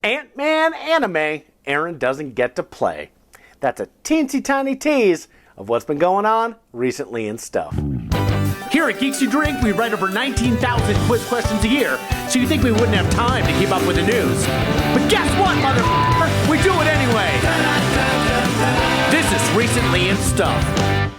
Ant-Man anime, Aaron doesn't get to play. That's a teensy tiny tease of what's been going on recently in stuff. Here at Geeks You Drink, we write over 19,000 quiz questions a year, so you think we wouldn't have time to keep up with the news. But guess what, motherfucker? We do it anyway! This is Recently in Stuff.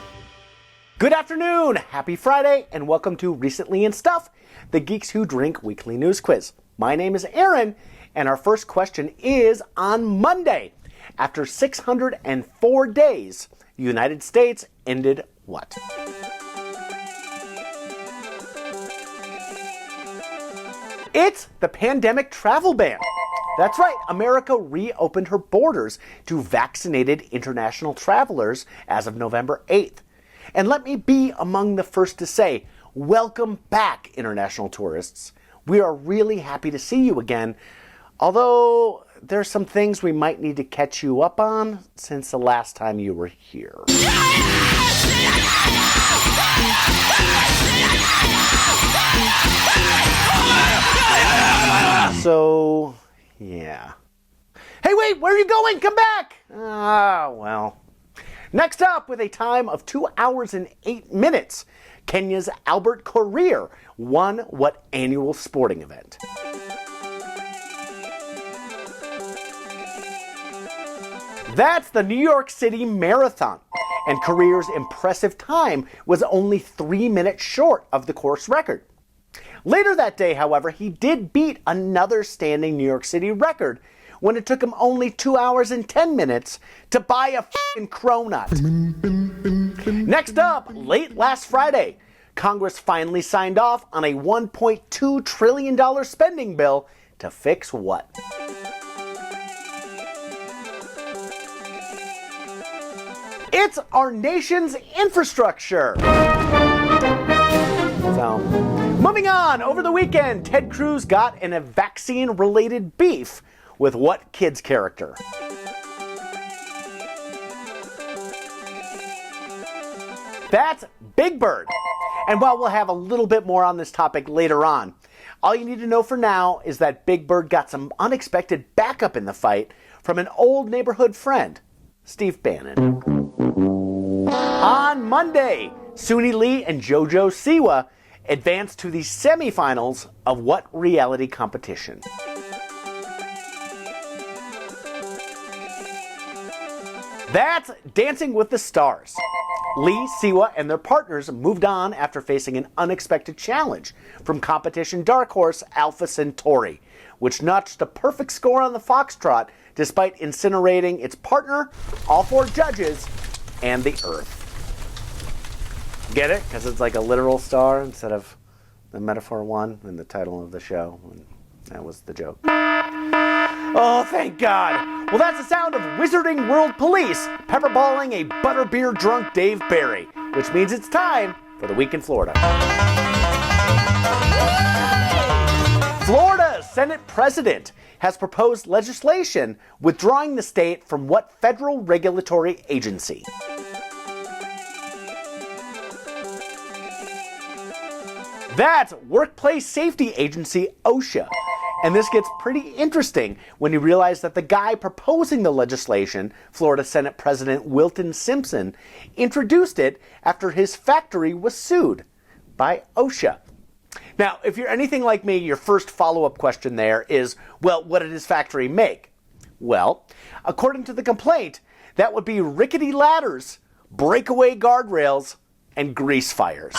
Good afternoon, happy Friday, and welcome to Recently in Stuff, the Geeks Who Drink weekly news quiz. My name is Aaron, and our first question is on Monday. After 604 days, the United States ended what? It's the pandemic travel ban. That's right, America reopened her borders to vaccinated international travelers as of November 8th. And let me be among the first to say, welcome back, international tourists. We are really happy to see you again, although there's some things we might need to catch you up on since the last time you were here. So, yeah. Hey, wait, where are you going? Come back! Well. Next up, with a time of 2 hours and 8 minutes, Kenya's Albert Korir won what annual sporting event? That's the New York City Marathon, and Korir's impressive time was only 3 minutes short of the course record. Later that day, however, he did beat another standing New York City record when it took him only 2 hours and 10 minutes to buy a f***ing cronut. Next up, late last Friday, Congress finally signed off on a $1.2 trillion spending bill to fix what? It's our nation's infrastructure. So, moving on, over the weekend, Ted Cruz got in a vaccine-related beef with what kid's character? That's Big Bird. And while we'll have a little bit more on this topic later on, all you need to know for now is that Big Bird got some unexpected backup in the fight from an old neighborhood friend, Steve Bannon. On Monday, Suni Lee and Jojo Siwa advanced to the semifinals of what reality competition? That's Dancing with the Stars. Lee, Siwa, and their partners moved on after facing an unexpected challenge from competition dark horse Alpha Centauri, which notched a perfect score on the foxtrot despite incinerating its partner, all 4 judges, and the Earth. Get it? Because it's like a literal star instead of the metaphor one in the title of the show. That was the joke. Oh, thank God. Well, that's the sound of Wizarding World Police pepperballing a butterbeer drunk Dave Barry, which means it's time for the Week in Florida. Florida's Senate president has proposed legislation withdrawing the state from what federal regulatory agency? That's Workplace Safety Agency, OSHA. And this gets pretty interesting when you realize that the guy proposing the legislation, Florida Senate President Wilton Simpson, introduced it after his factory was sued by OSHA. Now, if you're anything like me, your first follow-up question there is, well, what did his factory make? Well, according to the complaint, that would be rickety ladders, breakaway guardrails, and grease fires.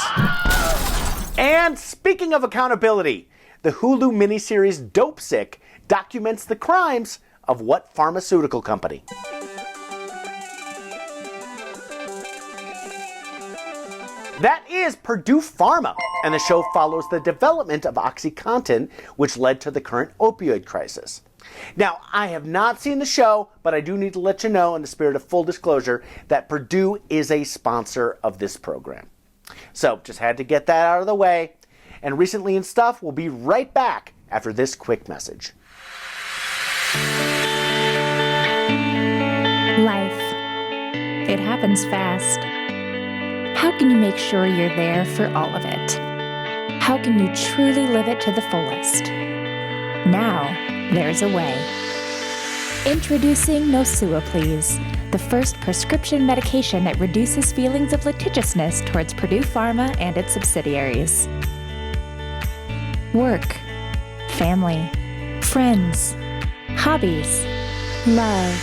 And speaking of accountability, the Hulu miniseries Dope Sick documents the crimes of what pharmaceutical company? That is Purdue Pharma, and the show follows the development of OxyContin, which led to the current opioid crisis. Now, I have not seen the show, but I do need to let you know, in the spirit of full disclosure, that Purdue is a sponsor of this program. So, just had to get that out of the way. And Recently in Stuff, we'll be right back after this quick message. Life. It happens fast. How can you make sure you're there for all of it? How can you truly live it to the fullest? Now, there's a way. Introducing Nosua Please, the first prescription medication that reduces feelings of litigiousness towards Purdue Pharma and its subsidiaries. Work, family, friends, hobbies, love.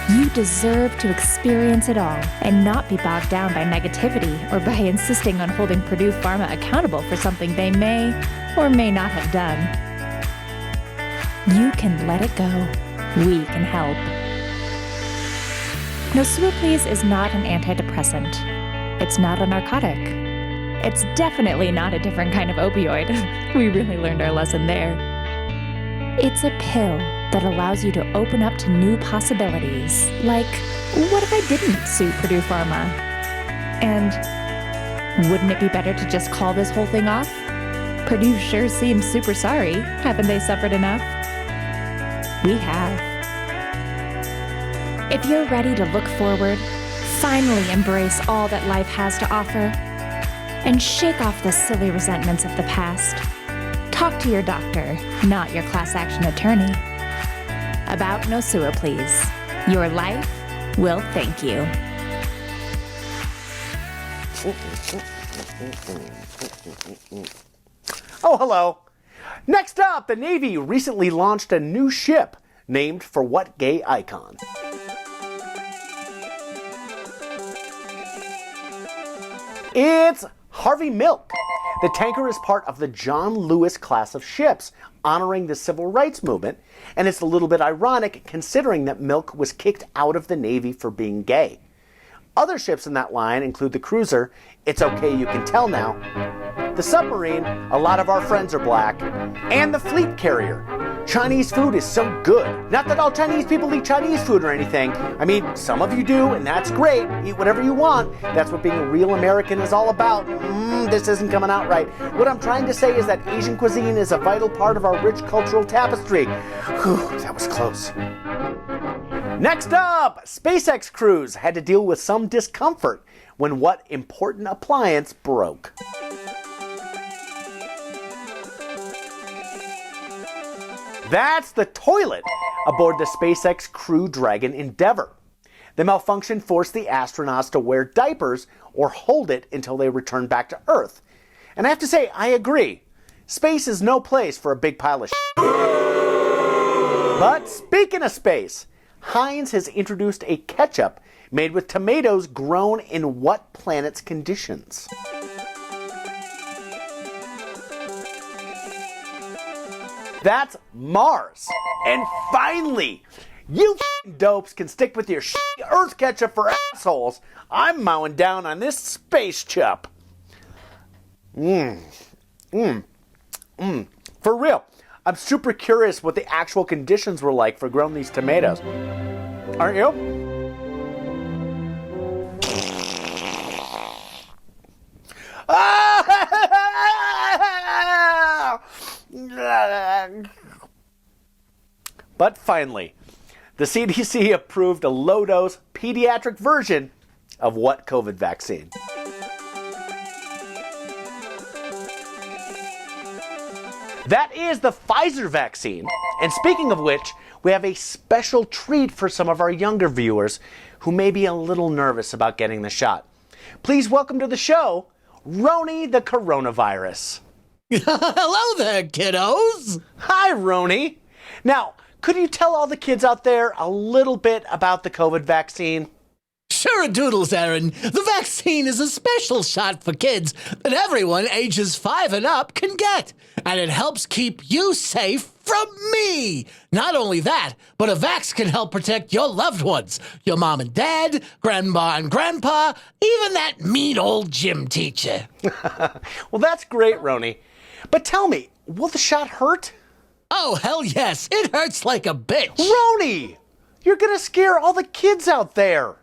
You deserve to experience it all and not be bogged down by negativity or by insisting on holding Purdue Pharma accountable for something they may or may not have done. You can let it go. We can help. Nosua Please is not an antidepressant. It's not a narcotic. It's definitely not a different kind of opioid. We really learned our lesson there. It's a pill that allows you to open up to new possibilities. Like, what if I didn't sue Purdue Pharma? And wouldn't it be better to just call this whole thing off? Purdue sure seems super sorry. Haven't they suffered enough? We have. If you're ready to look forward, finally embrace all that life has to offer, and shake off the silly resentments of the past, talk to your doctor, not your class action attorney. About Nosua Please. Your life will thank you. Oh, hello. Next up, the Navy recently launched a new ship named for what gay icon? It's Harvey Milk. The tanker is part of the John Lewis class of ships, honoring the civil rights movement, and it's a little bit ironic considering that Milk was kicked out of the Navy for being gay. Other ships in that line include the cruiser, It's Okay You Can Tell Now, the submarine, A Lot of Our Friends Are Black, and the fleet carrier. Chinese food is so good. Not that all Chinese people eat Chinese food or anything. I mean, some of you do, and that's great. Eat whatever you want. That's what being a real American is all about. This isn't coming out right. What I'm trying to say is that Asian cuisine is a vital part of our rich cultural tapestry. Whew, that was close. Next up, SpaceX crews had to deal with some discomfort when what important appliance broke? That's the toilet aboard the SpaceX Crew Dragon Endeavour. The malfunction forced the astronauts to wear diapers or hold it until they returned back to Earth. And I have to say, I agree. Space is no place for a big pile of shit. But speaking of space, Heinz has introduced a ketchup made with tomatoes grown in what planet's conditions? That's Mars. And finally, you dopes can stick with your Earth ketchup for assholes. I'm mowing down on this space chup. For real, I'm super curious what the actual conditions were like for growing these tomatoes. Aren't you? But finally, the CDC approved a low-dose pediatric version of what COVID vaccine? That is the Pfizer vaccine. And speaking of which, we have a special treat for some of our younger viewers who may be a little nervous about getting the shot. Please welcome to the show, Roney the coronavirus. Hello there, kiddos. Hi, Roney. Now, could you tell all the kids out there a little bit about the COVID vaccine? Sure doodles, Aaron. The vaccine is a special shot for kids that everyone ages 5 and up can get. And it helps keep you safe from me. Not only that, but a vax can help protect your loved ones. Your mom and dad, grandma and grandpa, even that mean old gym teacher. Well, that's great, Roney. But tell me, will the shot hurt? Oh, hell yes. It hurts like a bitch. Roney! You're gonna scare all the kids out there.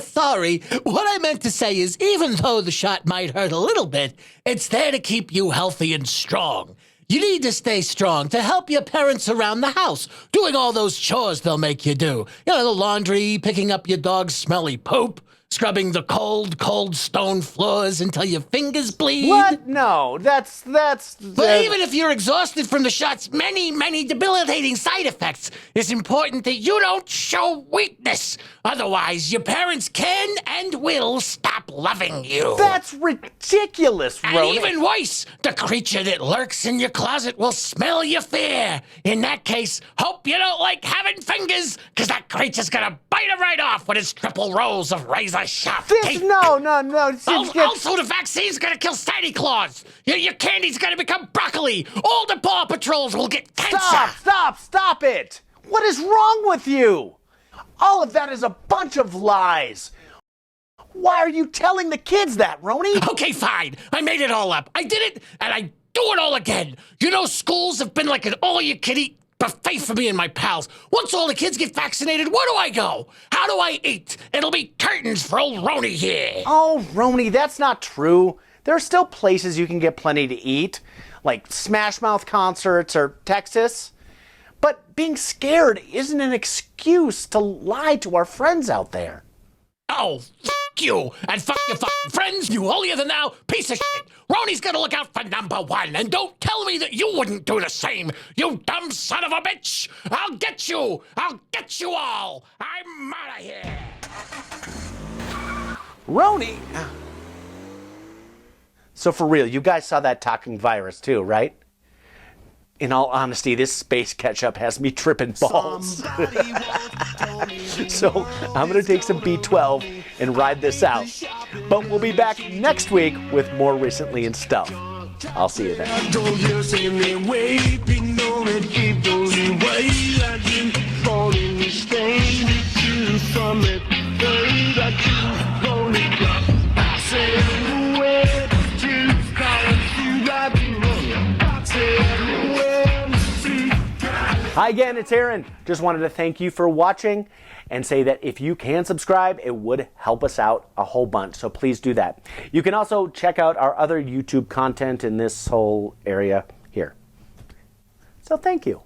Sorry. What I meant to say is even though the shot might hurt a little bit, it's there to keep you healthy and strong. You need to stay strong to help your parents around the house, doing all those chores they'll make you do. You know, the laundry, picking up your dog's smelly poop, Scrubbing the cold, cold stone floors until your fingers bleed? What? No, that's But even if you're exhausted from the shot's many, many debilitating side effects, it's important that you don't show weakness. Otherwise, your parents can and will stop loving you. That's ridiculous, And Roney. even worse, the creature that lurks in your closet will smell your fear. In that case, hope you don't like having fingers, because that creature's gonna bite them right off with his triple rows of razor-sharp teeth. No. Also, the vaccine's gonna kill Santa Claus. Your candy's gonna become broccoli. All the Paw Patrols will get cancer. Stop it! What is wrong with you? All of that is a bunch of lies. Why are you telling the kids that, Roney? Okay, fine. I made it all up. I did it, and I do it all again. You know, schools have been like an all-you-can-eat buffet for me and my pals. Once all the kids get vaccinated, where do I go? How do I eat? It'll be curtains for old Roney here. Oh, Roney, that's not true. There are still places you can get plenty to eat, like Smash Mouth concerts or Texas. But being scared isn't an excuse to lie to our friends out there. Oh, you, and fuck your fucking friends, you holier-than-thou piece of shit. Roney's gonna look out for number one, and don't tell me that you wouldn't do the same, you dumb son of a bitch. I'll get you all. I'm out of here. Roney! So for real, you guys saw that talking virus too, right? In all honesty, this space ketchup has me tripping balls. So I'm going to take some B12 and ride this out. But we'll be back next week with more Recently in Stuff. I'll see you then. Hi again, it's Aaron. Just wanted to thank you for watching and say that if you can subscribe, it would help us out a whole bunch. So please do that. You can also check out our other YouTube content in this whole area here. So thank you.